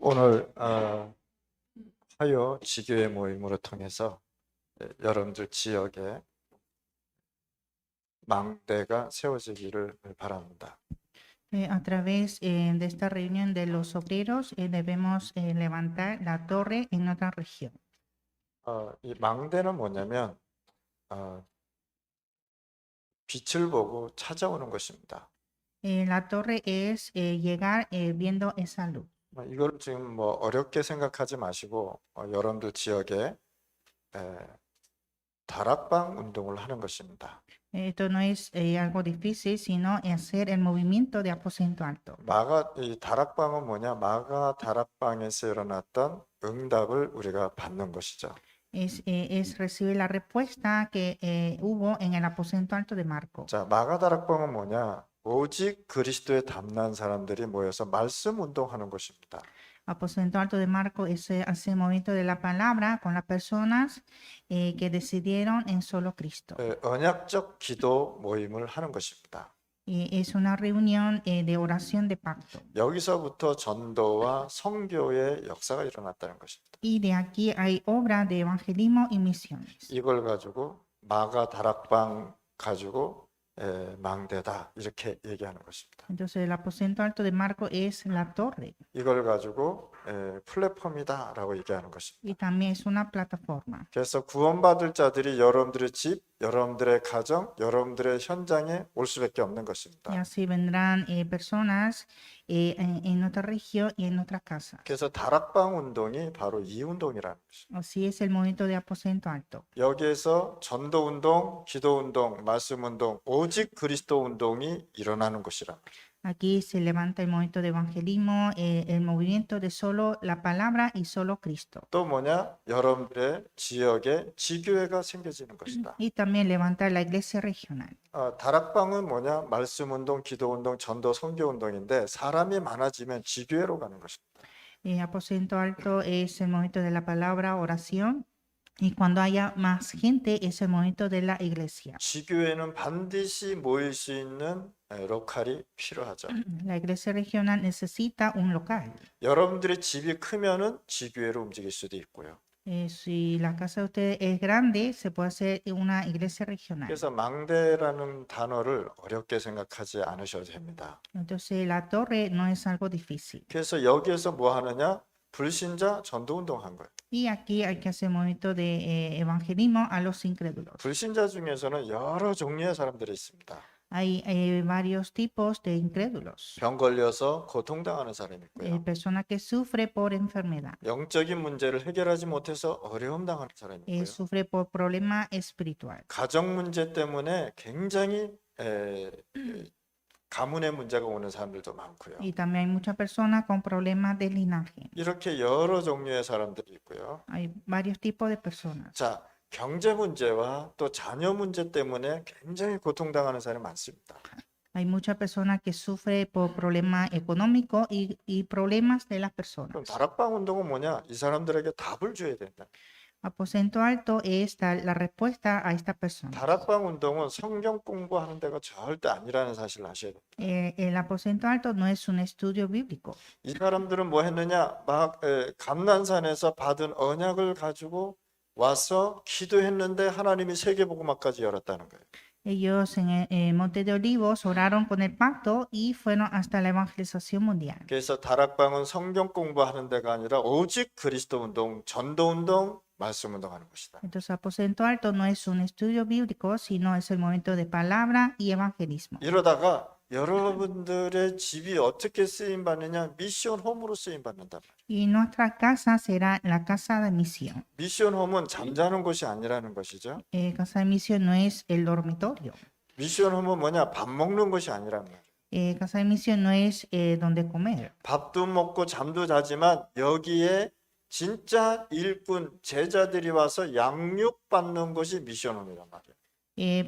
오늘 화요 지교회 모임으로 통해서 여러분들 지역에 망대가 세워지기를 바랍니다. A través de esta reunión de los obreros debemos levantar la torre en nuestra región. 이 망대는 뭐냐면 빛을 보고 찾아오는 것입니다. La torre es llegar viendo esa luz. 이걸 지금 뭐 어렵게 생각하지 마시고 여러분들 지역에 다락방 운동을 하는 것입니다. Esto no es algo difícil, sino hacer el movimiento de aposento alto. 이 다락방은 뭐냐? 마가 다락방에서 일어났던 응답을 우리가 받는 것이죠. Es recibir la respuesta que hubo en el aposento alto de Marco. 자, 마가 다락방은 뭐냐? 오직 그리스도에 담난 사람들이 모여서 말씀 운동하는 것입니다. Aposento alto de Marco es hacer el movimiento de la palabra con las personas que decidieron en solo Cristo. 언약적 기도 모임을 하는 것입니다. Es una reunión de oración de pacto. 여기서부터 전도와 선교의 역사가 일어났다는 것입니다. Y de aquí hay obra de evangelismo y misiones. 이걸 가지고 마가 다락방 가지고 망대다 이렇게 얘기하는 것입니다. Entonces el aposento alto de Marco es la torre 이걸 가지고 플랫폼이다라고 얘기하는 것입니다. y también es una plataforma. 그래서 구원받을 자들이 여러분들의 집, 여러분들의 가정, 여러분들의 현장에 올 수밖에 없는 Y 것입니다. así vendrán personas en nuestra región y en nuestra casa. 그래서 다락방 운동이 바로 이 운동이라는 것입니다. Así es el movimiento de aposento alto. 여기에서 전도 운동, 기도 운동, 말씀 운동, 오직 그리스도 운동이 일어나는 것이라. Aquí se levanta el movimiento de evangelismo, el movimiento de solo la palabra y solo Cristo. 또 뭐냐? 여러분들의 지역에 지교회가 생겨지는 것이다. Y también levantar la iglesia regional. 다락방은 뭐냐? 말씀 운동, 기도 운동, 전도, 선교 운동인데 사람이 많아지면 지교회로 가는 것입니다. Aposento alto es el momento de la palabra, oración. Y cuando haya más gente es el momento de la iglesia. 지교회는 반드시 모일 수 있는 로컬이 필요하죠. La iglesia regional necesita un local. 여러분들의 집이 크면은 지교회로 움직일 수도 있고요. Si la casa de ustedes es grande, se puede hacer una iglesia regional. 그래서 망대라는 단어를 어렵게 생각하지 않으셔도 됩니다. Entonces la torre no es algo difícil. 그래서 여기에서 뭐 하느냐? 불신자 전도 운동한 거예요. Y aquí hay que hacer movimiento de evangelismo a los incrédulos. 불신자 중에서는 여러 종류의 사람들이 있습니다. Hay varios tipos de incrédulos. 병 걸려서 고통당하는 사람이 있고요. Personas que sufren por enfermedad. 영적인 문제를 해결하지 못해서 어려움 당하는 사람이 있고요. Sufre por problema espiritual. 가정 문제 때문에 굉장히 가문의 문제가 오는 사람들도 많고요. Y también hay muchas personas con problemas de linaje. 이렇게 여러 종류의 사람들이 있고요. Hay varios tipos de personas. 자, 경제 문제와 또 자녀 문제 때문에 굉장히 고통당하는 사람이 많습니다. Hay muchas personas que sufren por problemas económicos y problemas de las personas. 그럼 다락방 운동은 뭐냐? 이 사람들에게 답을 줘야 된다. Aposento alto es dar la respuesta a esta persona. 다락방 운동은 성경 공부하는 데가 절대 아니라는 사실을 아셔야 됩니다. El aposento alto no es un estudio bíblico. 이 사람들은 뭐 했느냐? 막 감난산에서 받은 언약을 가지고 와서 기도했는데 하나님이 세계복음화까지 열었다는 거예요. Ellos en el Monte de Olivos oraron con el pacto y fueron hasta la evangelización mundial. 그래서 다락방은 성경 공부하는 데가 아니라 오직 그리스도 운동, 전도 운동, 말씀 운동하는 것이다. Entonces, aposento alto no es un estudio bíblico, sino es el momento de palabra y evangelismo. 이러다가 여러분들의 집이 어떻게 쓰임 받느냐? 미션 홈으로 쓰임 받는단 말이에요. Y nuestra casa será la casa de misión. 미션 홈은 잠자는 곳이 아니라는 것이죠. Casa de misión no es el dormitorio. 미션 홈은 뭐냐? 밥 먹는 곳이 아니란 말이에요. Casa de misión no es donde comer. 밥도 먹고 잠도 자지만 여기에 진짜 일꾼 제자들이 와서 양육받는 것이 미션 홈이란 말이에요.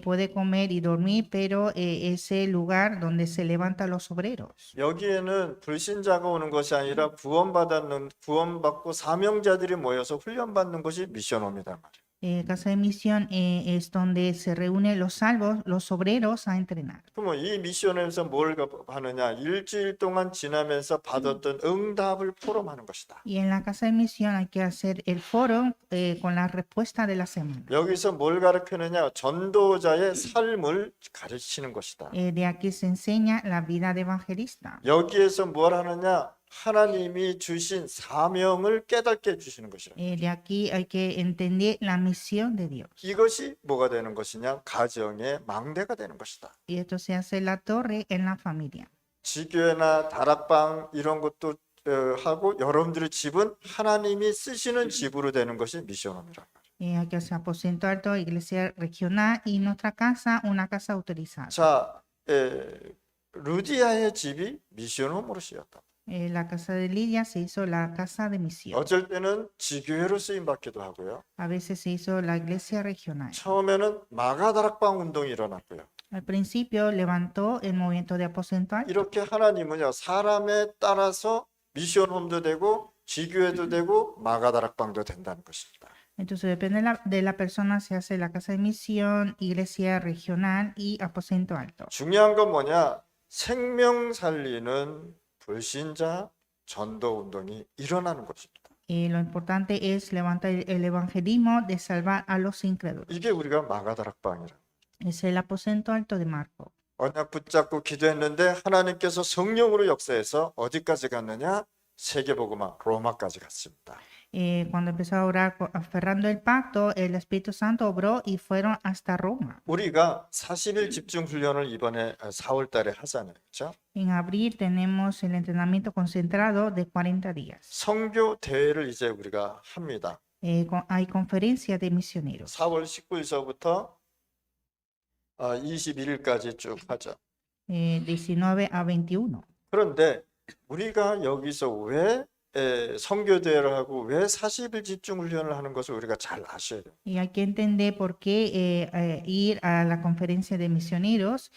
Puede comer y dormir, pero es el lugar donde se levantan los obreros. 여기에는 불신자가 오는 것이 아니라 구원받고 사명자들이 모여서 훈련받는 것이 미션홈이란 말이에요. Casa de misión es donde se reúnen los salvos, los obreros a entrenar. 그러면 이 미션에서 뭘 하느냐? 일주일 동안 지나면서 받았던 응답을 포럼하는 것이다. Y en la casa de misión hay que hacer el foro con la respuesta de la semana. 여기서 뭘 가르치느냐? 전도자의 삶을 가르치는 것이다. De aquí se enseña la vida de evangelista. 여기에서 뭘 하느냐? 하나님이 주신 사명을 깨닫게 해주시는 것이라. De aquí hay que entender la misión de Dios. 이것이 뭐가 되는 것이냐? 가정의 망대가 되는 것이다. Y esto se hace la torre en la familia. 지교회나 다락방 이런 것도 하고 여러분들의 집은 하나님이 쓰시는 집으로 되는 것이 미션홈이란 말이에요. Hay que hacer aposento alto, iglesia regional y nuestra casa, una casa autorizada. 자, 루디아의 집이 미션홈으로 쓰였다. La casa de Lidia se hizo la casa de misión. 어쩔 때는 지교회로 쓰임 받기도 하고요. A veces se hizo la iglesia regional. 처음에는 마가다락방 운동이 일어났고요. Al principio levantó el movimiento de aposento alto. 이렇게 하나님은요, 사람에 따라서 미션홈도 되고 지교회도 되고 마가다락방도 된다는 것입니다. Entonces depende de la persona, se hace la casa de misión, iglesia regional y aposento alto. 중요한 건 뭐냐? 생명 살리는 불신자 전도 운동이 일어나는 것입니다. Lo importante es levantar el evangelismo de salvar a los incrédulos. 이게 우리가 마가다락방이라. Es el aposento alto de Marco. 언약 붙잡고 기도했는데 하나님께서 성령으로 역사해서 어디까지 갔느냐? 세계복음화 로마까지 갔습니다. Cuando empezó a orar aferrando el pacto, el Espíritu Santo obró y fueron hasta Roma. 우리가 40일 집중 훈련을 이번에 4월 달에 하잖아요. 그렇죠? En abril tenemos el entrenamiento concentrado de 40 días. 선교 대회를 이제 우리가 합니다. Hay conferencia de misioneros. 4월 19일서부터 21일까지 쭉 하죠. 19 a 21. 그런데 우리가 여기서 왜 선교대회를 하고 왜 40일 집중 훈련을 하는 것을 우리가 잘 아셔야 돼요. Y hay que entender por qué ir a la conferencia de misioneros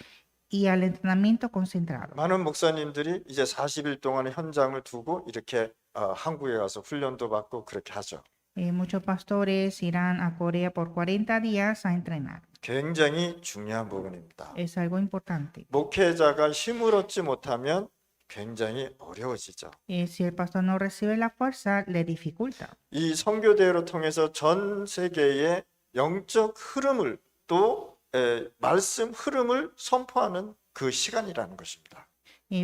y al entrenamiento concentrado. 많은 목사님들이 이제 40일 동안의 현장을 두고 이렇게 한국에 가서 훈련도 받고 그렇게 하죠. Muchos pastores irán a Corea por 40 días a entrenar. 굉장히 중요한 부분입니다. Es algo importante. 목회자가 힘을 얻지 못하면 굉장히 어려워지죠. Si el pastor no recibe la fuerza, le dificulta. 이 선교대회를 통해서 전 세계의 영적 흐름을 또 말씀 흐름을 선포하는 그 시간이라는 것입니다.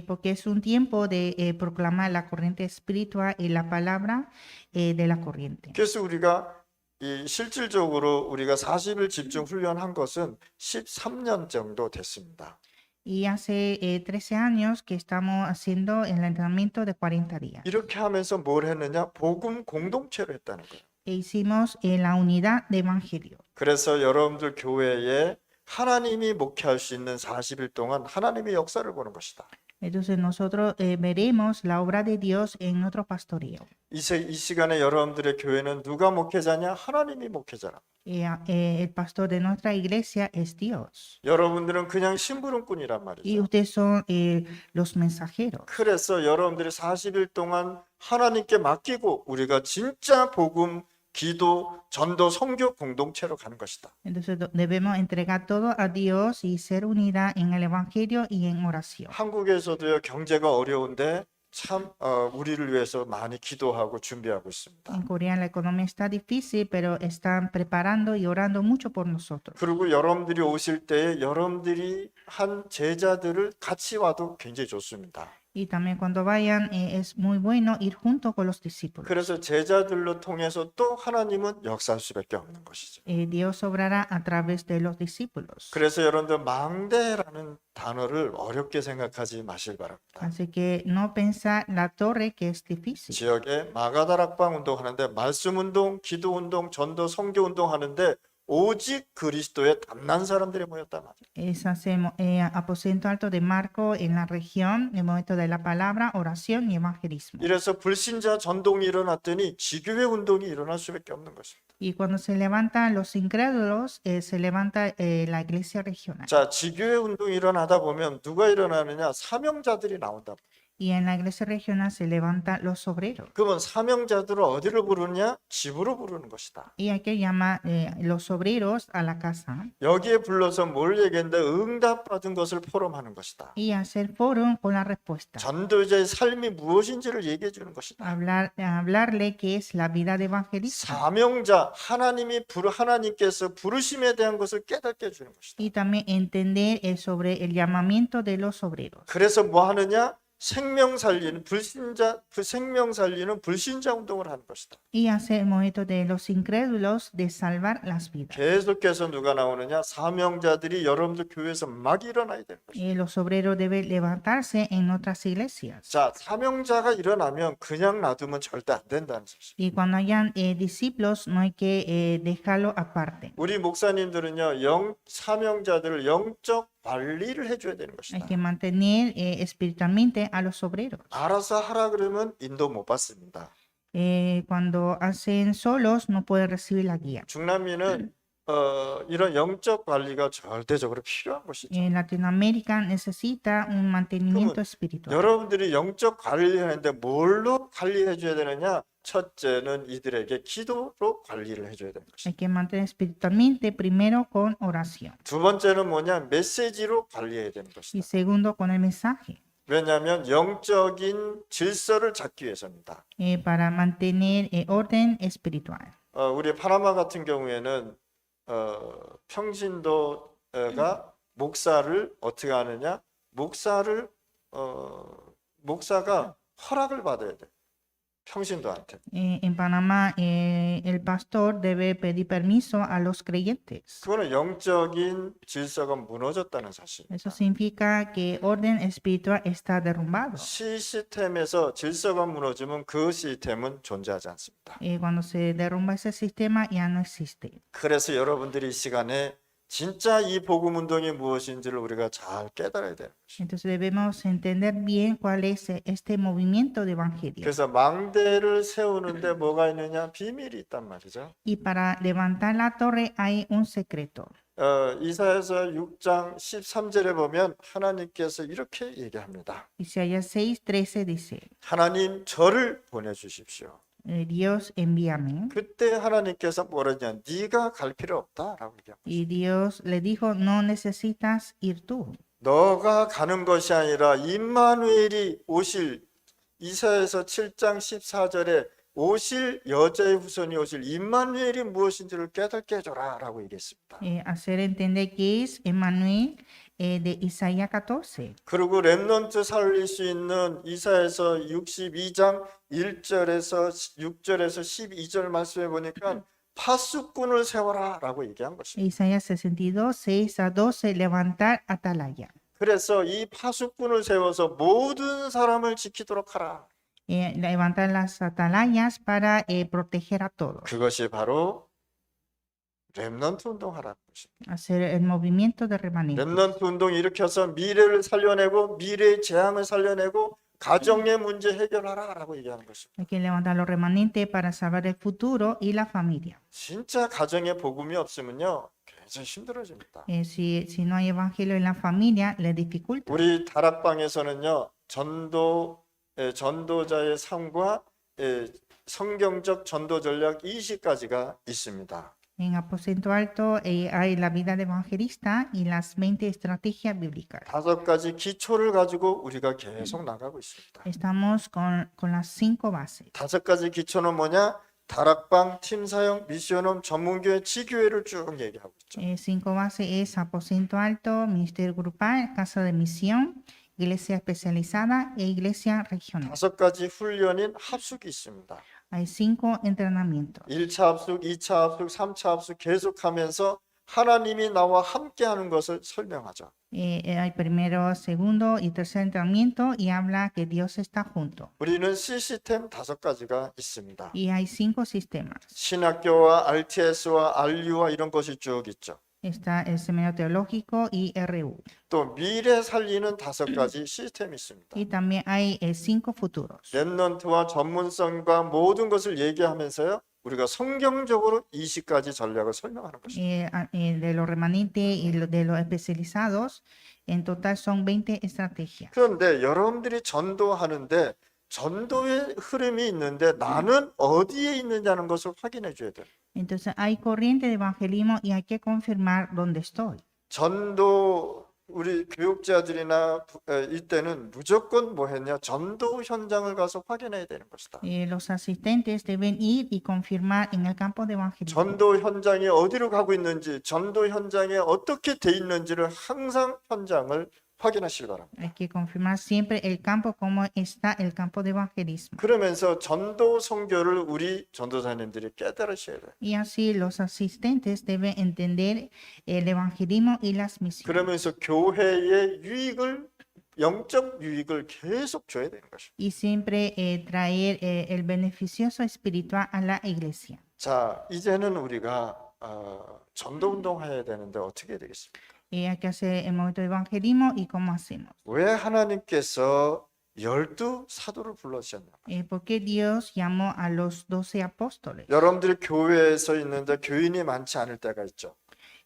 Porque es un tiempo de proclamar la corriente espiritual y la palabra de la corriente. 그래서 우리가 이 실질적으로 우리가 40일 집중 훈련한 것은 13년 정도 됐습니다. Y hace 13 años que estamos haciendo el entrenamiento de 40 días. 이렇게 하면서 뭘 했느냐? 복음 공동체로 했다는 거예요. Hicimos la unidad de evangelio. 그래서 여러분들 교회에 하나님이 목회할 수 있는 40일 동안 하나님의 역사를 보는 것이다. Entonces nosotros veremos la obra de Dios en nuestro pastoreo. 이 시간에 여러분들의 교회는 누가 목회자냐? 하나님이 목회자라. El pastor de nuestra iglesia es Dios. 여러분들은 그냥 심부름꾼이란 Y 말이죠. ustedes son los mensajeros. 그래서 여러분들이 40일 동안 하나님께 맡기고 우리가 진짜 복음, 기도, 전도, 선교 공동체로 가는 것이다. Entonces debemos entregar todo a Dios y ser unida en el evangelio y en oración. 한국에서도요, 경제가 어려운데 참 우리를 위해서 많이 기도하고 준비하고 있습니다. En Corea la economía está difícil, pero están preparando y orando mucho por nosotros. 그리고 여러분들이 오실 때에 여러분들이 한 제자들을 같이 와도 굉장히 좋습니다. Y también cuando vayan es muy bueno ir junto con los discípulos. 그래서 제자들로 통해서 또 하나님은 역사할 수밖에 없는 것이죠. Dios obrará a través de los discípulos. 그래서 여러분들 망대라는 단어를 어렵게 생각하지 마실 바랍니다. Así que no pensar la torre que es difícil. 지역에 마가다락방 운동하는데 말씀 운동, 기도 운동, 전도, 선교 운동 하는데 오직 그리스도에 담난 사람들이 모였단 말이에요. Hacemos aposento alto de Marco en la región, el momento de la palabra, oración y evangelismo. 이래서 불신자 전동이 일어났더니 지교회 운동이 일어날 수밖에 없는 것입니다. Y cuando se levantan los incrédulos, se levanta la iglesia regional. 자, 지교회 운동이 일어나다 보면 누가 일어나느냐? 사명자들이 나온다. Y en la iglesia regional se levantan los obreros. 그러면 사명자들을 어디를 부르냐? 집으로 부르는 것이다. Y hay que llamar los obreros a la casa 여기에 불러서 뭘 얘기했는데 응답받은 것을 포럼하는 것이다. y hacer foro con la respuesta. 전도자의 삶이 무엇인지를 얘기해 주는 것이다. Hablarle qué es la vida de evangelista. 사명자, 하나님께서 부르심에 대한 것을 깨닫게 해주는 것이다. Y también entender sobre el llamamiento de los obreros. 그래서 뭐 하느냐? 생명 살리는 불신자 운동을 하는 것이다. Y hacer el movimiento de los incrédulos de salvar las vidas. 계속해서 누가 나오느냐? 사명자들이 여러분들 교회에서 막 일어나야 되는 것이다. Los obreros deben levantarse en otras iglesias. 자, 사명자가 일어나면 그냥 놔두면 절대 안 된다는 사실. Y cuando hayan discípulos, no hay que dejarlo aparte. 우리 목사님들은요, 사명자들을 영적 관리를 해줘야 되는 Hay 것이다. que mantener espiritualmente a los obreros. 알아서 하라 그러면 인도 못 받습니다. Cuando hacen solos, no pueden recibir la guía. 중남미는 이런 영적 관리가 절대적으로 필요한 것이죠. En Latinoamérica necesita un mantenimiento espiritual. 여러분들이 영적 관리를 하는데 뭘로 관리해 줘야 되느냐? 첫째는 이들에게 기도로 관리를 해줘야 되는 것이다. Hay que mantener espiritualmente primero con oración 두 번째는 뭐냐? 메시지로 관리해야 되는 y 것이다. segundo con el mensaje. 왜냐하면 영적인 질서를 잡기 위해서입니다. Para mantener orden espiritual. 우리 파나마 같은 경우에는 평신도가 목사를 어떻게 하느냐? 목사가 허락을 받아야 돼. 평신도한테. En Panamá, el pastor debe pedir permiso a los creyentes. 그거는 영적인 질서가 무너졌다는 사실입니다. Eso significa que orden espiritual está derrumbado. 시스템에서 질서가 무너지면 그 시스템은 존재하지 않습니다. Cuando se derrumba ese sistema, ya no existe. 그래서 여러분들이 이 시간에 진짜 이 복음 운동이 무엇인지를 우리가 잘 깨달아야 돼요. Entonces debemos entender bien cuál es este movimiento de evangelio. 그래서 망대를 세우는데 뭐가 있느냐? 비밀이 있단 말이죠. Y para levantar la torre hay un secreto. 이사야서 6장 13절에 보면 하나님께서 이렇게 얘기합니다. Isaías 6:13 dice, 하나님 저를 보내주십시오. Dios envíame. 그때 하나님께서 뭐라냐? 네가 갈 필요 없다라고 얘기합니다. Y Dios le dijo, no necesitas ir tú. 너가 가는 것이 아니라 임마누엘이 오실 이사야서 7장 14절에 오실 여자의 후손이 오실 임마누엘이 무엇인지를 깨닫게 해줘라라고 얘기했습니다. Hacer entender que es Emmanuel de Isaías 14. 그리고 렘넌트 살릴 수 있는 이사야서 62장 1절에서 6절에서 12절 말씀해 보니까 파수꾼을 세워라라고 얘기한 것입니다. Isaías 62, 6-12, levantar atalaya. 그래서 이 파수꾼을 세워서 모든 사람을 지키도록 하라. Levantar las atalayas para proteger a todos. 그것이 바로 렘넌트 운동하라는 것입니다. Hacer el movimiento de remanente. 렘넌트 운동 일으켜서 미래를 살려내고 미래의 재앙을 살려내고 가정의 문제 해결하라라고 얘기하는 것입니다. Hay que levantar los remanentes para salvar el futuro y la familia. 진짜 가정에 복음이 없으면요 굉장히 힘들어집니다. Si no hay evangelio en la familia, le dificulta. 우리 다락방에서는요 전도자의 삶과 성경적 전도 전략 20가지가 있습니다. En Aposento Alto hay la vida de evangelista y las 20 estrategias bíblicas. 5가지 기초를 가지고 우리가 계속 나가고 있습니다. Estamos con las 5 bases. 5가지 기초는 뭐냐? 다락방, 팀사역, 미션홈, 전문교회, 지교회를 쭉 얘기하고 있죠. 5 bases es Aposento Alto, Ministerio Grupal, Casa de Misión, Iglesia Especializada e Iglesia Regional. 5가지 훈련인 합숙이 있습니다. Hay 5 entrenamientos. 1차 합숙, 2차 합숙, 3차 합숙 계속하면서 하나님이 나와 함께하는 것을 설명하죠. Hay primero, segundo y tercer entrenamiento y habla que Dios está junto. 우리는 시스템 5가지가 있습니다. Y hay 5 sistemas. 신학교와 RTS와 RU와 이런 것이 쭉 있죠. Está el seminario teológico y RU. 또 미래 살리는 5가지 시스템이 있습니다. Y también hay 5 futuros. 렘넌트와 전문성과 모든 것을 얘기하면서요. 우리가 성경적으로 20가지 전략을 설명하는 것입니다. De los remanentes y de los especializados, en total son 20 estrategias. 그런데 여러분들이 전도하는데 전도의 흐름이 있는데 나는 어디에 있느냐는 것을 확인해 줘야 돼요. Entonces hay corriente de evangelismo y hay que confirmar dónde estoy. 전도 우리 교육자들이나 이때는 무조건 뭐 했냐? 전도 현장을 가서 확인해야 되는 것이다. Los asistentes deben ir y confirmar en el campo de evangelismo. 전도 현장이 어디로 가고 있는지, 전도 현장에 어떻게 돼 있는지를 항상 현장을 확인하시기 바랍니다. Hay que confirmar siempre el campo, cómo está el campo de evangelismo. 그러면서 전도 선교를 우리 전도사님들이 깨달으셔야 돼요. Y así los asistentes deben entender el evangelismo y las misiones. 그러면서 교회의 유익을, 영적 유익을 계속 줘야 되는 것입니다. Y siempre traer el beneficioso espiritual a la iglesia. 자, 이제는 우리가 전도 운동해야 되는데 어떻게 해야 되겠습니까? Hay que hacer el momento de evangelismo y cómo hacemos. 왜 하나님께서 12 사도를 불러주셨나? ¿Por qué Dios llamó a los 12 apóstoles? 여러분들이 교회에서 있는데 교인이 많지 않을 때가 있죠.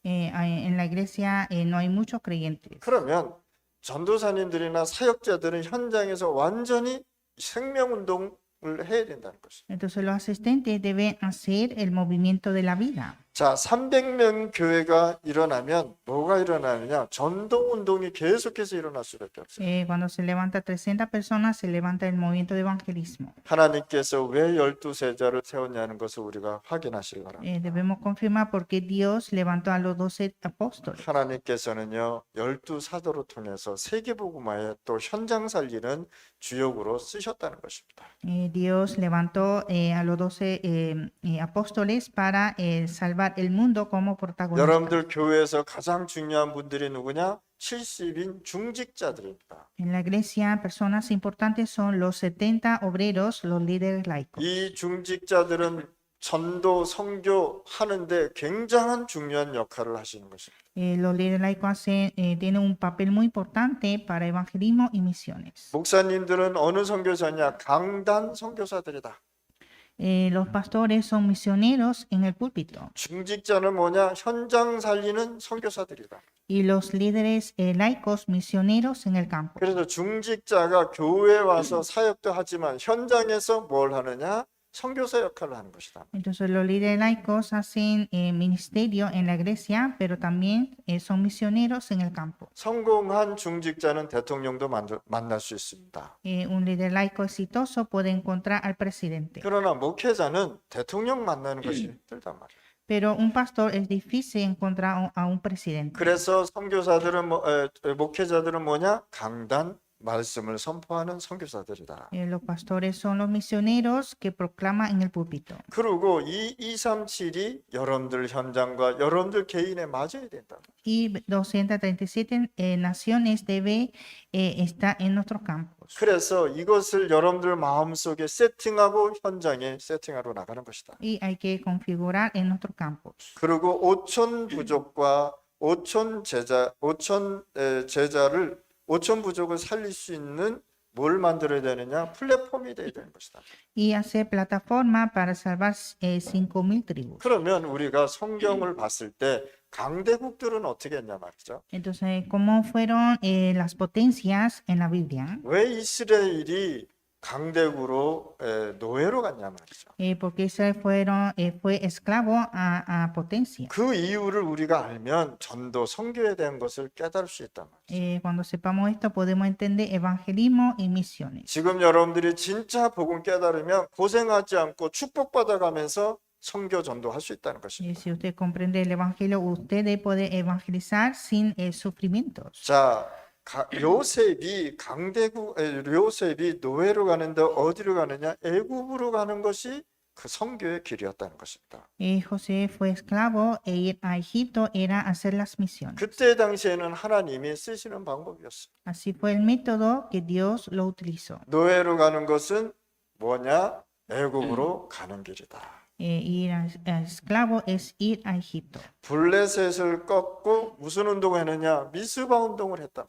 En la iglesia no hay muchos creyentes. 그러면 전도사님들이나 사역자들은 현장에서 완전히 생명운동을 해야 된다는 것이죠. Entonces los asistentes deben hacer el movimiento de la vida. 자, 300명 교회가 일어나면 뭐가 일어나느냐? 전도 운동이 계속해서 일어날 수밖에 없어요. Cuando se levanta 300 personas, se levanta el movimiento de evangelismo. 하나님께서 왜 12세자를 세웠냐는 것을 우리가 확인하시기 바랍니다. Debemos confirmar por qué Dios levantó a los 12 apóstoles. 하나님께서는요, 12사도를 통해서 세계복음화에 또 현장 살리는 주역으로 쓰셨다는 것입니다. Dios levantó a los 12 apóstoles para salvar el mundo como protagonistas. 여러분들 교회에서 가장 중요한 분들이 누구냐? 70인 중직자들입니다. En la iglesia, personas importantes son los 70 obreros, los líderes laicos. 이 중직자들은 전도, 선교 하는데 굉장한 중요한 역할을 하시는 것입니다. Los líderes laicos tienen un papel muy importante para evangelismo y misiones. 목사님들은 어느 선교사냐? 강단 선교사들이다. Los pastores son misioneros en el púlpito 중직자는 뭐냐? 현장 살리는 선교사들이다. y los líderes laicos misioneros en el campo. 그래서 중직자가 교회에 와서 사역도 하지만 현장에서 뭘 하느냐? 선교사 역할을 하는 것이다. Entonces los líderes laicos hacen ministerio en la iglesia, pero también son misioneros en el campo. 성공한 중직자는 대통령도 만날 수 있습니다. Un líder laico exitoso puede encontrar al presidente, 그러나 목회자는 대통령 만나는 것이 힘들단 말이에요. pero un pastor es difícil encontrar a un presidente. 그래서 선교사들은 목회자들은 뭐냐? 강단 말씀을 선포하는 선교사들이다. Los pastores son los misioneros que proclaman en el púlpito. 그리고 이 237이 여러분들 현장과 여러분들 개인에 맞아야 된다. Y 237 naciones debe estar en nuestros campos. 그래서 이것을 여러분들 마음속에 세팅하고 현장에 세팅하러 나가는 것이다. Y hay que configurar en nuestros campos. 그리고 5천 부족과 5천 제자를 5천 부족을 살릴 수 있는 뭘 만들어야 되느냐? 플랫폼이 돼야 되는 것이다. Y hacer plataforma para salvar 5,000 tribus. 그러면 우리가 성경을 봤을 때 강대국들은 어떻게 했냐 말이죠. Entonces, ¿cómo fueron las potencias en la Biblia? 왜 이스라엘이 강대국으로 노예로 갔냐 말이죠. Porque Israel fue esclavo a potencia. 그 이유를 우리가 알면 전도, 선교에 대한 것을 깨달을 수 있단 말이죠. Cuando sepamos esto, podemos entender evangelismo y misiones. 지금 여러분들이 진짜 복음 깨달으면 고생하지 않고 축복받아가면서 선교 전도할 수 있다는 것입니다. Si usted comprende el evangelio, usted puede evangelizar sin sufrimientos. 자, 요셉이 요셉이 노예로 가는데 어디로 가느냐? 애굽으로 가는 것이 그 선교의 길이었다는 것입니다. José fue esclavo e ir a Egipto era hacer las misiones. 그때 당시에는 하나님이 쓰시는 방법이었어요. Así fue el método que Dios lo utilizó. 노예로 가는 것은 뭐냐? 애굽으로 가는 길이다. Ir a esclavo es ir a Egipto. 블레셋을 꺾고 무슨 운동을 했느냐? 미스바 운동을 했다.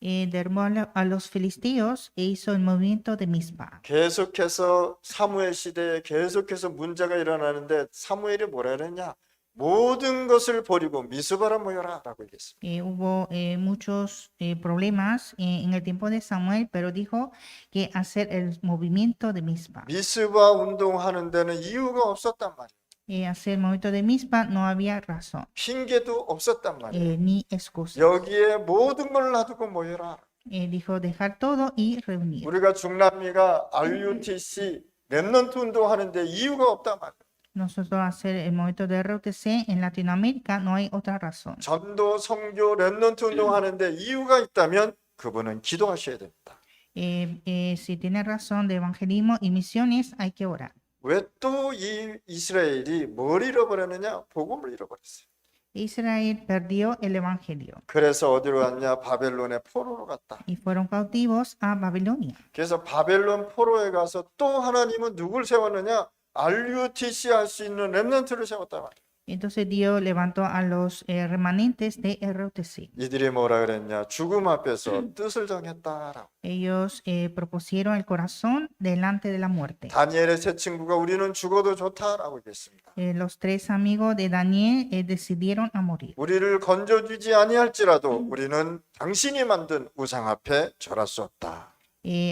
derribó a los filisteos e hizo el movimiento de Mizpa. 계속해서 사무엘 시대에 계속해서 문제가 일어나는데 사무엘이 뭐라 그랬냐? 모든 것을 버리고 미스바로 모여라 라고 얘기했습니다. Hubo muchos problemas en el tiempo de Samuel, pero dijo que hacer el movimiento de Mizpa. 미스바 운동하는 데는 이유가 없었단 말이에요. Hacer el movimiento de Mizpa no había razón, 핑계도 없었단 말이에요. ni excusa. 여기에 모든 걸 놔두고 모여라. Dijo dejar todo y reunir. 우리가 중남미가 RUTC 랩넌트 운동하는데 이유가 없단 말이에요. Nosotros hacer el movimiento de RUTC en Latinoamérica no hay otra razón. 전도, 성교, 랩넌트 운동하는데 이유가 있다면 그분은 기도하셔야 됩니다. Si tiene razón de evangelismo y misiones, hay que orar. 왜 또 이 이스라엘이 뭘 잃어버렸느냐? 복음을 잃어버렸어요. Israel perdió el evangelio 그래서 어디로 갔냐? 바벨론의 포로로 갔다. y fueron cautivos a Babilonia. 그래서 바벨론 포로에 가서 또 하나님은 누굴 세웠느냐? RUTC 할 수 있는 랩넌트를 세웠다 말이에요. Entonces Dios levantó a los remanentes de RUTC. 이들이 뭐라 그랬냐? 죽음 앞에서 뜻을 정했다라고. Ellos propusieron el corazón delante de la muerte. 다니엘의 세 친구가 우리는 죽어도 좋다라고 얘기했습니다. Los tres amigos de Daniel decidieron a morir. 우리를 건져주지 아니할지라도 우리는 당신이 만든 우상 앞에 절할 수 없다.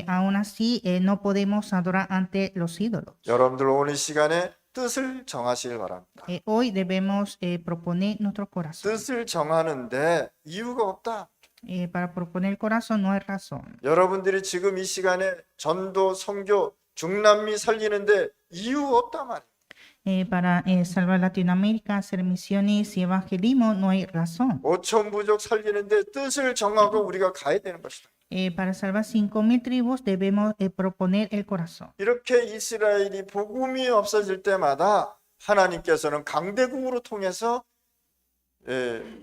Aún así, no podemos adorar ante los ídolos. 여러분들 오늘 시간에 뜻을 정하시길 바랍니다. Hoy debemos proponer nuestro corazón. 뜻을 정하는데 이유가 없다. Para proponer el corazón no hay razón. 여러분들이 지금 이 시간에 전도, 선교, 중남미 살리는데 이유 없단 말이에요. Para salvar Latinoamérica, hacer misiones y evangelismo no hay razón. 5천 부족 살리는데 뜻을 정하고 우리가 가야 되는 것이다. Para salvar 5,000 tribus debemos proponer el corazón. 이렇게 이스라엘이 복음이 없어질 때마다 하나님께서는 강대국으로 통해서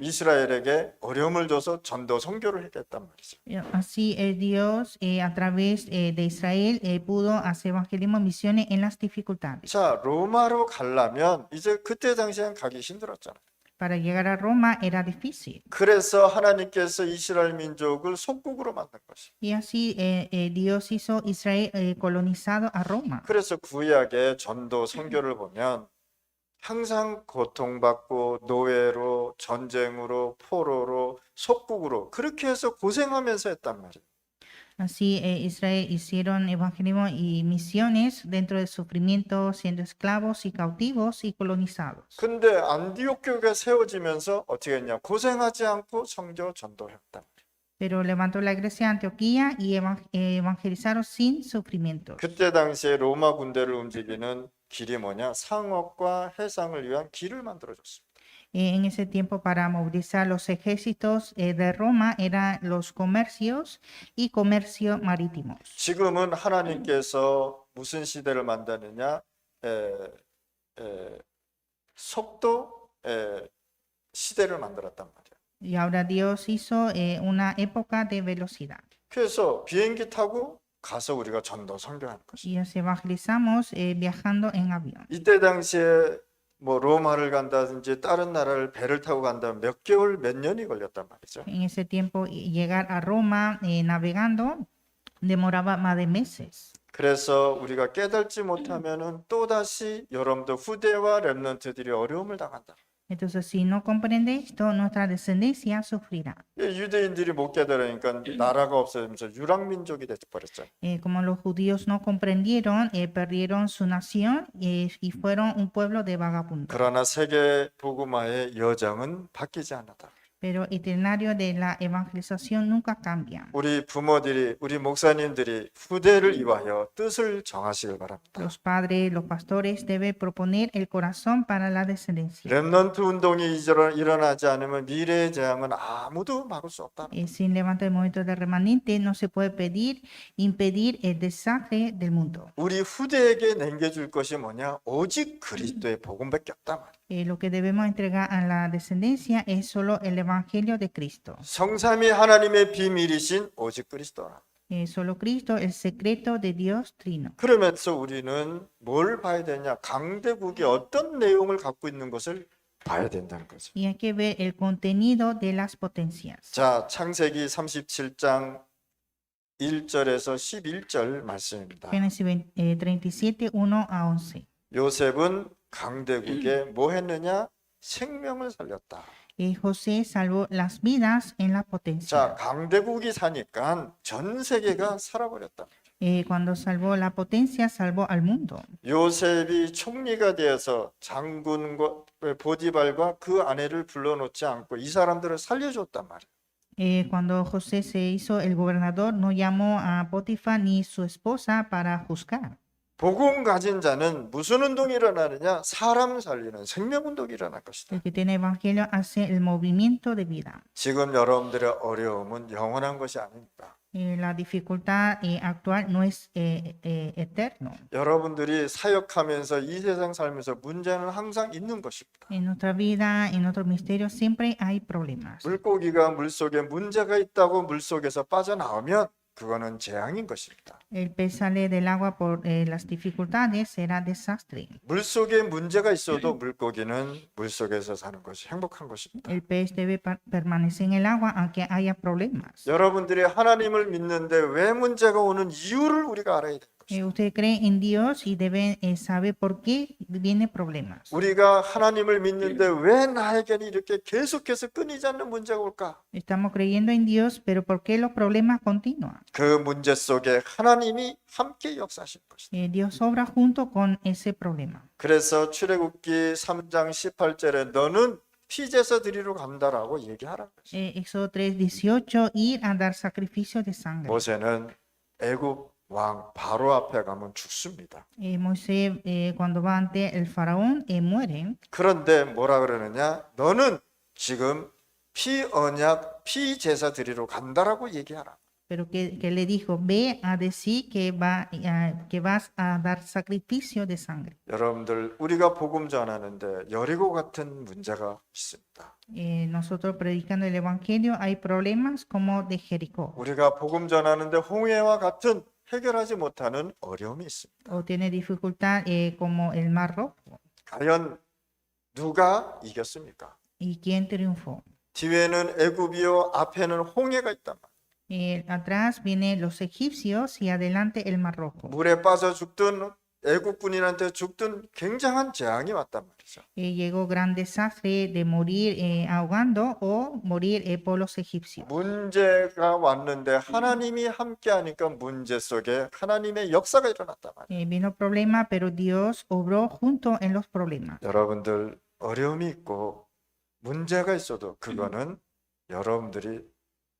이스라엘에게 어려움을 줘서 전도 선교를 했단 말이죠. Así Dios a través de Israel pudo hacer evangelismo y misiones en las dificultades. 자, 로마로 가려면 이제 그때 당시엔 가기 힘들었잖아요. Para llegar a Roma era difícil. 그래서 하나님께서 이스라엘 민족을 속국으로 만든 것이. Y así Dios hizo Israel colonizado a Roma. 그래서 구약의 전도 선교를 보면 항상 고통받고 노예로 전쟁으로 포로로 속국으로 그렇게 해서 고생하면서 했단 말이에요. Así Israel hicieron evangelismo y misiones dentro del sufrimiento, siendo esclavos y cautivos y colonizados. 근데 안디옥 교회가 세워지면서 어떻게 했냐? 고생하지 않고 선교 전도했다. Pero levantó la iglesia de Antioquía y evangelizaron sin sufrimiento. 그때 당시에 로마 군대를 움직이는 길이 뭐냐? 상업과 해상을 위한 길을 만들어줬습니다. En ese tiempo para movilizar los ejércitos de Roma eran los comercios y comercio marítimo. 지금은 하나님께서 무슨 시대를 만드느냐? 속도 시대를 만들었단 말이야. Y ahora Dios hizo una época de velocidad. 그래서 비행기 타고 가서 우리가 전도 선교하는 것이. Y nos evangelizamos viajando en avión. 이때 당시에 뭐 로마를 간다든지 다른 나라를 배를 타고 간다면 몇 개월 몇 년이 걸렸단 말이죠. En ese tiempo llegar a Roma navegando demoraba más de meses. 그래서 우리가 깨닫지 못하면은 또 다시 여러분들 후대와 렘넌트들이 어려움을 당한다. Entonces, si no comprende esto, nuestra descendencia sufrirá. 유대인들이 못 깨달으니까 나라가 없어지면서 유랑민족이 돼버렸죠. Como los judíos no comprendieron, perdieron su nación y fueron un pueblo de vagabundos. 그러나 세계 복음화의 여정은 바뀌지 않았다. Pero el itinerario de la evangelización nunca cambia. 우리 부모들이, 우리 목사님들이 후대를 위하여 뜻을 정하시길 바랍니다. Los padres, los pastores deben proponer el corazón para la descendencia. 렘넌트 운동이 일어나지 않으면 미래의 재앙은 아무도 막을 수 없다. Sin levantar el movimiento del remanente no se puede impedir el desastre del mundo. 우리 후대에게 남겨줄 것이 뭐냐? 오직 그리스도의 복음밖에 없다 말이야. Lo que debemos entregar a la descendencia es solo el evangelio de Cristo. 성삼위 하나님의 비밀이신 오직 그리스도라. Solo Cristo, el secreto de Dios Trino. 그러면서 우리는 뭘 봐야 되냐? 강대국이 어떤 내용을 갖고 있는 것을 봐야 된다는 거죠. Y hay que ver el contenido de las potencias. 자, 창세기 37장 1절에서 11절 말씀입니다. Génesis 37, 1 a 11. 요셉은 강대국에 뭐 했느냐? 생명을 살렸다. José salvó las vidas en la 자, potencia. 강대국이 사니까 전 세계가 살아버렸다. Cuando salvó la potencia, salvó al mundo. 요셉이 총리가 되어서 장군과 보디발과 그 아내를 불러놓지 않고 이 사람들을 살려줬단 말이에요. Cuando José se hizo el gobernador, no llamó a Potifar ni su esposa para juzgar. 복음 가진 자는 무슨 운동이 일어나느냐? 사람 살리는 생명 운동이 일어날 것이다. El que tiene evangelio hace el movimiento de vida. 지금 여러분들의 어려움은 영원한 것이 아닙니다. La dificultad actual no es eterno. 여러분들이 사역하면서 이 세상 살면서 문제는 항상 있는 것입니다. En nuestra vida, en nuestro ministerio, siempre hay problemas. 물고기가 물속에 문제가 있다고 물속에서 빠져나오면 그거는 재앙인 것입니다. El pez sale del agua por las dificultades, será desastre. 물속에 문제가 있어도 물고기는 물속에서 사는 것이 행복한 것입니다. El pez debe permanecer en el agua aunque haya problemas. 여러분들이 하나님을 믿는데 왜 문제가 오는 이유를 우리가 알아야 돼요. Usted cree en Dios y debe saber por qué vienen problemas. 우리가 하나님을 믿는데 왜 나에게는 이렇게 계속해서 끊이지 않는 문제가 올까? Estamos creyendo en Dios, pero ¿por qué los problemas continúan? 그 문제 속에 하나님이 함께 역사하실 것이다. Dios obra junto con ese problema. 그래서 출애굽기 3장 18절에 너는 피제사 드리러 간다라고 얘기하라고 했어요. Éxodo 3:18, ir a dar sacrificio de sangre. 모세는 애굽 왕 바로 앞에 가면 죽습니다. Moisés, cuando va ante el faraón, muere. 그런데 뭐라 그러느냐? 너는 지금 피언약 피제사 드리러 간다라고 얘기하라. Pero que le dijo, ve a decir que vas a dar sacrificio de sangre. 여러분들 우리가 복음 전하는데 여리고 같은 문제가 있습니다. Nosotros predicando el evangelio hay problemas como de Jericó. 우리가 복음 전하는데 홍해와 같은 해결하지 못하는 어려움이 있습니다. O tiene dificultad como el Mar Rojo. 과연 누가 이겼습니까? ¿Y quién triunfó? 뒤에는 애굽이요 앞에는 홍해가 있단 말이에요. Atrás vienen los egipcios y adelante el Mar Rojo. 물에 빠져 죽든 애국 군인한테 죽든 굉장한 재앙이 왔단 말이죠. Llegó gran desastre de morir ahogando o morir por los egipcios. 문제가 왔는데 하나님이 함께하니까 문제 속에 하나님의 역사가 일어났단 말이에요. Vino problema, pero Dios obró junto en los problemas. 여러분들 어려움이 있고 문제가 있어도 그거는 여러분들이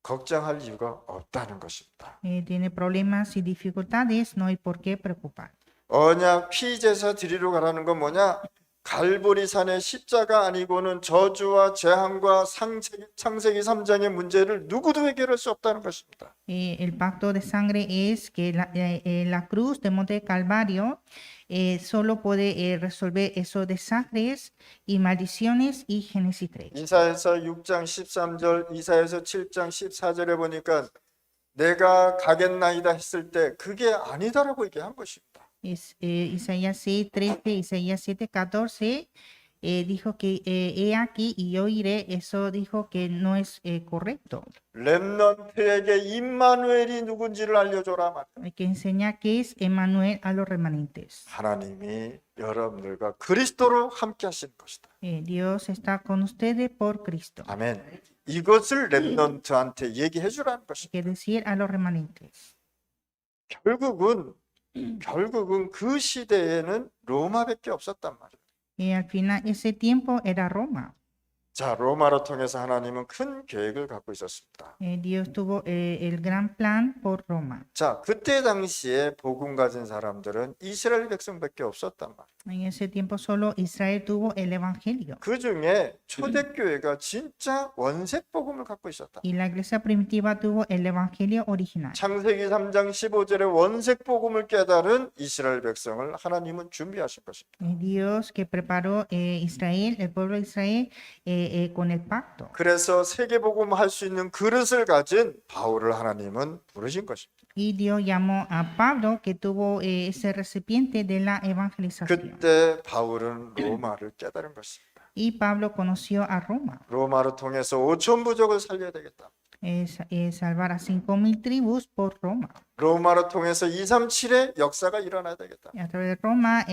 걱정할 이유가 없다는 것입니다. Tiene problemas y dificultades, no hay por qué preocupar. 언약 피제사 드리러 가라는 건 뭐냐? 갈보리산의 십자가 아니고는 저주와 재앙과 창세기 3장의 문제를 누구도 해결할 수 없다는 것입니다. El pacto de sangre es que la cruz de Monte Calvario solo puede resolver esos desastres y maldiciones y Génesis 3. 이사야서 6장 13절, 이사야서 7장 14절에 보니까 내가 가겠나이다 했을 때 그게 아니다라고 얘기한 것입니다. Isaías 6, 13, Isaías 7, 14 dijo que he aquí y yo iré. Eso dijo que no es correcto. 렘넌트에게 임마누엘이 누군지를 알려줘라 말. Hay que enseñar qué es Emmanuel a los remanentes. 하나님이 여러분들과 그리스도로 함께 하시는 것이다. Dios está con ustedes por Cristo. 아멘. 이것을 렘넌트한테 얘기해 주라는 Hay 것입니다. que decir a los remanentes. 결국은 그 시대에는 로마밖에 없었단 말이에요. Y al final ese tiempo era Roma. 자, 로마로 통해서 하나님은 큰 계획을 갖고 있었습니다. Dios tuvo el gran plan por Roma. 자, 그때 당시에 복음 가진 사람들은 이스라엘 백성밖에 없었단 말이에요. En ese tiempo solo Israel tuvo el evangelio. 그 중에 초대교회가 진짜 원색 복음을 갖고 있었다. Y la iglesia primitiva tuvo el evangelio original. 창세기 3장 15절에 원색 복음을 깨달은 이스라엘 백성을 하나님은 준비하실 것입니다. Dios que preparó Israel, el pueblo de Israel, con el pacto. 그래서 세계복음 할 수 있는 그릇을 가진 바울을 하나님은 부르신 것입니다. Y Dios llamó a Pablo, que tuvo ese recipiente de la evangelización. 그때 바울은 로마를 깨달은 것입니다. Y Pablo conoció a Roma, 로마를 통해서 5천 부족을 sal려야 되겠다. salvar a 5,000 tribus por Roma. 로마를 통해서 237의 역사가 일어나야 되겠다. Y a través de Roma,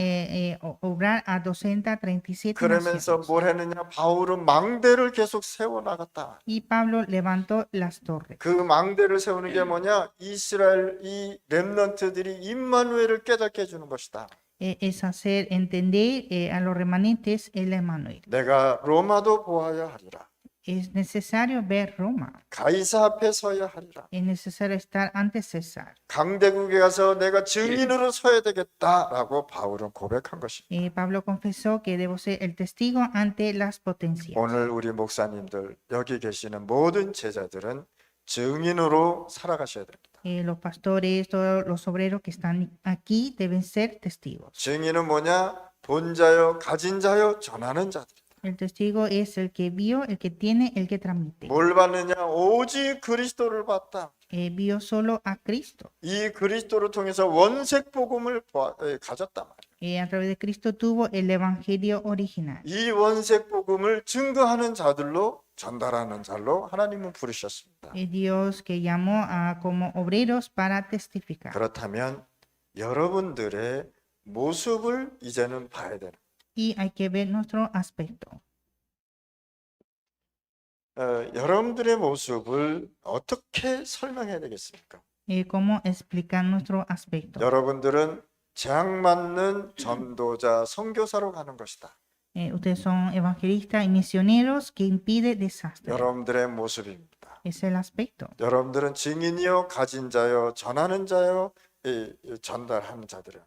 obrar a 237 그러면서 naciones. 뭘 했느냐? 바울은 망대를 계속 세워 나갔다. Y Pablo levantó las torres. 그 망대를 세우는 게 뭐냐? 이스라엘 이 렘넌트들이 임마누엘을 깨닫게 해주는 것이다. Es hacer entender a los remanentes el Emmanuel. 내가 로마도 보아야 하리라. Es necesario ver Roma. 가이사 앞에 서야 하리라. Es necesario estar ante César. 강대국에 가서 내가 증인으로 서야 되겠다라고 바울은 고백한 것입니다. Pablo confesó que debo ser el testigo ante las potencias. 오늘 우리 목사님들 여기 계시는 모든 제자들은 증인으로 살아가셔야 됩니다. Los pastores, todos los obreros que están aquí deben ser testigos. 증인은 뭐냐? 본 자요, 가진 자요, 전하는 자들. El testigo es el que vio, el que tiene, el que transmite. 뭘 봤느냐? 오직 그리스도를 봤다. Vio solo a Cristo. 이 그리스도를 통해서 원색 복음을 가졌단 말이에요. A través de Cristo tuvo el evangelio original. 이 원색 복음을 증거하는 자들로 전달하는 자로 하나님은 부르셨습니다. Dios que llamó como obreros para testificar. 그렇다면 여러분들의 모습을 이제는 봐야 되는. Y hay que ver nuestro aspecto. 여러분들의 모습을 어떻게 설명해야 되겠습니까? ¿Cómo explicar nuestro aspecto? 여러분들은 재앙 맞는 전도자, 선교사로 가는 것이다. Ustedes son evangelistas y misioneros que impiden desastres. 여러분들의 모습입니다. Es el aspecto. 여러분들은 증인이요, 가진 자요, 전하는 자요, 전달하는 자들이요.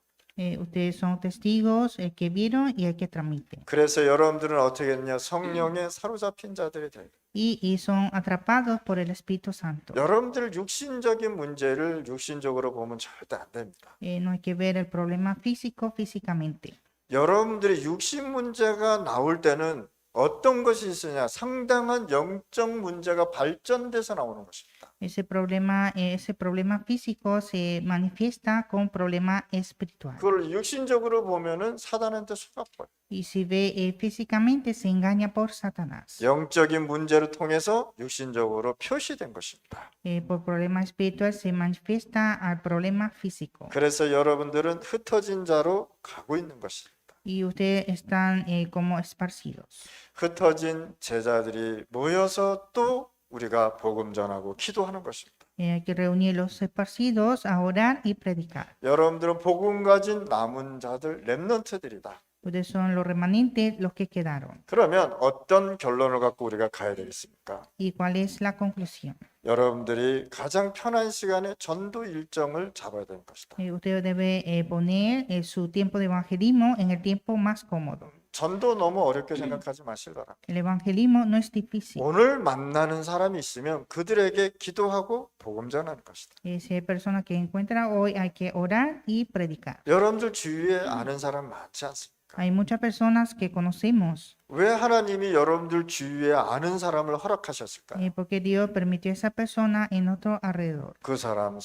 Ustedes son testigos, el que vieron y el que transmite. 그래서 여러분들은 어떻게 했냐? 성령에 사로잡힌 자들이 돼요. Y son atrapados por el Espíritu Santo. 여러분들 육신적인 문제를 육신적으로 보면 절대 안 됩니다. No hay que ver el problema físico físicamente. 여러분들의 육신 문제가 나올 때는 어떤 것이 있으냐? 상당한 영적 문제가 발전돼서 나오는 것입니다. Ese problema físico se manifiesta con problema espiritual. 그걸 육신적으로 보면은 사단한테 속아버려. Y si ve físicamente, se engaña por Satanás. 영적인 문제를 통해서 육신적으로 표시된 것입니다. Por problema espiritual se manifiesta al problema físico. 그래서 여러분들은 흩어진 자로 가고 있는 것입니다. Y ustedes están como esparcidos. 흩어진 제자들이 모여서 또 우리가 복음 전하고 기도하는 것입니다. Hay que reunir los esparcidos a orar y predicar. 여러분들은 복음 가진 남은 자들 렘넌트들이다. Ustedes son los remanentes, los que quedaron. 그러면 어떤 결론을 갖고 우리가 가야 되겠습니까? ¿Y cuál es la conclusión? 여러분들이 가장 편한 시간에 전도 일정을 잡아야 되는 것이다. Usted debe poner su tiempo de evangelismo en el tiempo más cómodo. 전도 너무 어렵게 생각하지 마시더라. El evangelismo no es difícil. 오늘 만나는 사람이 있으면 그들에게 기도하고 복음 전하는 것이다. Si hay personas que encuentra hoy, hay que orar y predicar. 여러분들 주위에 아는 사람 많지 않습니까? Hay muchas personas que conocemos. 왜 하나님이 여러분들 주위에 아는 사람을 허락하셨을까요? Porque Dios permitió a esa persona en nuestro alrededor 그 사람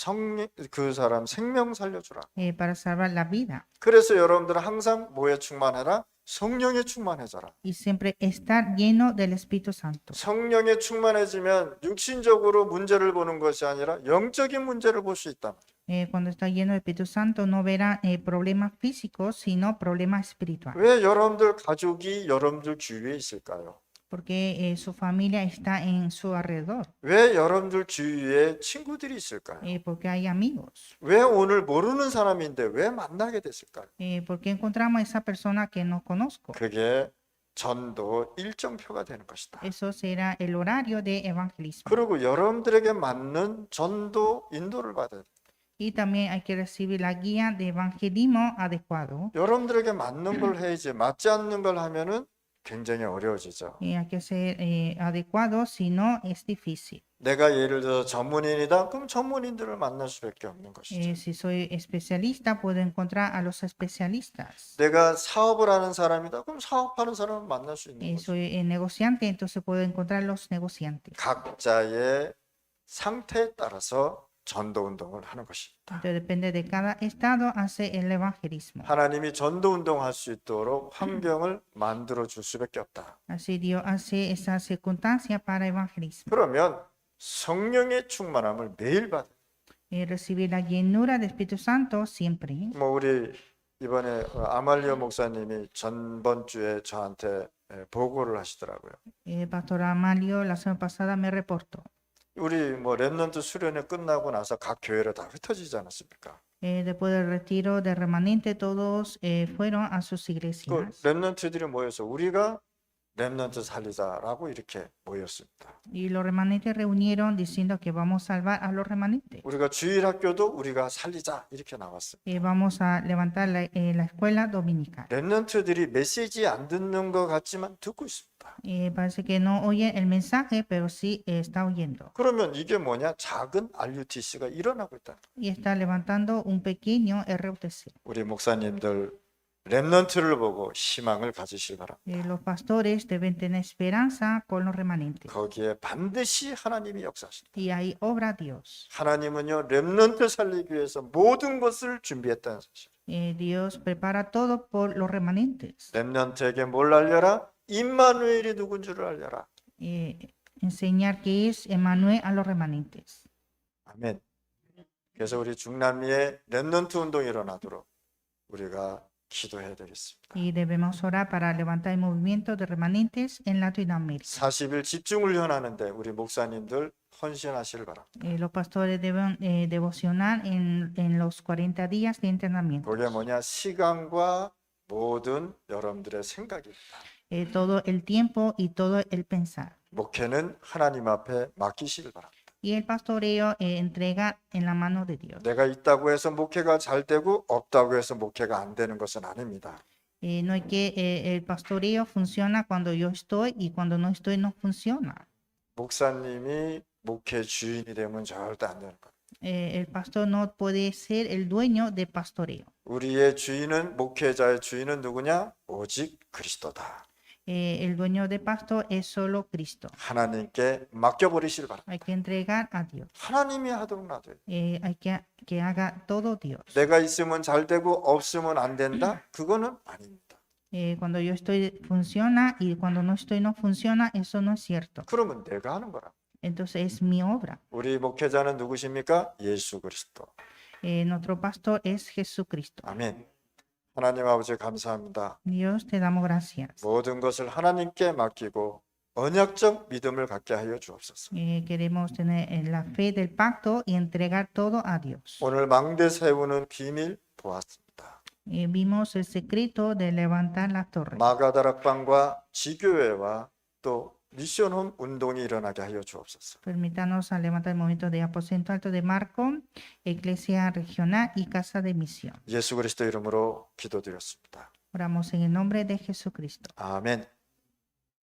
생명 살려주라. para salvar la vida. 그래서 여러분들은 항상 뭐에 충만해라? 성령에 충만해져라. Y siempre estar lleno del Espíritu Santo. 성령에 충만해지면 육신적으로 문제를 보는 것이 아니라 영적인 문제를 볼 수 있다. Cuando está lleno del Espíritu Santo no verá problemas físicos, sino problemas espirituales. 왜 여러분들 가족이 여러분들 주위에 있을까요? Porque su familia está en su alrededor. 왜 여러분들 주위에 친구들이 있을까요? Porque hay amigos. 왜 오늘 모르는 사람인데 왜 만나게 됐을까요? Porque encontramos a esa persona que no conozco. 그게 전도 일정표가 되는 것이다. Eso será el horario de evangelismo. 그리고 여러분들에게 맞는 전도 인도를 받아야 돼요. Y también hay que recibir la guía de evangelismo adecuado. 여러분들에게 맞는 걸 해야지 맞지 않는 걸 하면은 굉장히 어려워지죠. Hay que ser adecuado, si no es difícil. 내가 예를 들어 전문인이다. 그럼 전문인들을 만날 수밖에 없는 것이죠. Si soy especialista, puedo encontrar a los especialistas. 내가 사업을 하는 사람이다. 그럼 사업하는 사람을 만날 수 있는 거죠. Soy negociante, entonces puedo encontrar los negociantes. 각자의 상태에 따라서 전도 운동을 하는 것입니다. Entonces depende de cada estado hace el evangelismo. 하나님이 전도 운동할 수 있도록 환경을 만들어 줄 수밖에 없다. Así Dios hace esa circunstancia para evangelismo. 그러면 성령의 충만함을 매일 받아. Recibir la llenura del Espíritu Santo siempre. 뭐 우리 이번에 아말리오 목사님이 전번 주에 저한테 보고를 하시더라고요. Pastor Amalio la semana pasada me reportó. 우리 뭐 렘넌트 수련회 끝나고 나서 각 교회로 다 흩어지지 않았습니까? Después del retiro de remanente, todos fueron a sus 그 iglesias. 렘넌트들이 모여서 우리가 렘넌트 살리자라고 이렇게 모였습니다. Y los remanentes reunieron diciendo que vamos a salvar a los remanentes. 우리가 주일 학교도 우리가 살리자 이렇게 나왔습니다. Vamos a levantar la escuela dominical. 렘넌트들이 메시지 안 듣는 것 같지만 듣고 있습니다. Parece que no oye el mensaje, pero sí está oyendo. 그러면 이게 뭐냐? 작은 RUTC가 일어나고 있다. Y está levantando un pequeño RUTC. 우리 목사님들 렘넌트를 보고 희망을 가지시기 바랍니다. Los pastores deben tener esperanza con los remanentes. 거기에 반드시 하나님이 역사하신다. Y ahí obra Dios. 하나님은요 렘넌트 살리기 위해서 모든 것을 준비했다는 사실. Dios prepara todo por los remanentes. 렘넌트에게 뭘 알려라? 임마누엘이 누군 줄을 알려라. Enseñar que es Emmanuel a los remanentes. 아멘. 그래서 우리 중남미에 렘넌트 운동이 일어나도록 우리가 기도해야 되겠습니다. Y debemos orar para levantar el movimiento de remanentes en Latinoamérica. 40일 집중훈련하는데 우리 목사님들 헌신하시길 바랍니다. Los pastores deben devocionar en los 40 días de entrenamiento. 그게 뭐냐? 시간과 모든 여러분들의 생각입니다. Todo el tiempo y todo el pensar. 목회는 하나님 앞에 맡기시길 바랍니다. Y el pastoreo entrega en la mano de Dios. 내가 있다고 해서 목회가 잘 되고 없다고 해서 목회가 안 되는 것은 아닙니다. No hay que el pastoreo funciona cuando yo estoy y cuando no estoy no funciona. 목사님이 목회 주인이 되면 절대 안 되는 거예요. El pastor no puede ser el dueño de pastoreo. 우리의 주인은 목회자의 주인은 누구냐? 오직 그리스도다. El dueño de pastor es solo Cristo. 하나님께 맡겨버리시길 바랍니다. Hay que entregar a Dios. 하나님이 하도록 놔둬요. Hay que haga todo Dios. 내가 있으면 잘 되고 없으면 안 된다? 그거는 아닙니다. Cuando yo estoy funciona y cuando no estoy no funciona, eso no es cierto. 그러면 내가 하는 거라. Entonces es mi obra. 우리 목회자는 누구십니까? 예수 그리스도. Nuestro pastor es Jesucristo. 아멘. 하나님 아버지 감사합니다. Dios, te damos gracias. 모든 것을 하나님께 맡기고 언약적 믿음을 갖게 하여 주옵소서. Queremos tener la fe del pacto y entregar todo a Dios. 오늘 망대 세우는 비밀 보았습니다. Vimos el secreto de levantar la torre. 마가다락방과 지교회와 또 미션홈 운동이 일어나게 하여 주옵소서. Permítanos a levantar el movimiento de Aposento Alto de Marco, Iglesia Regional y Casa de Misión. 예수 그리스도 이름으로 기도드렸습니다. Oramos en el nombre de Jesucristo. 아멘.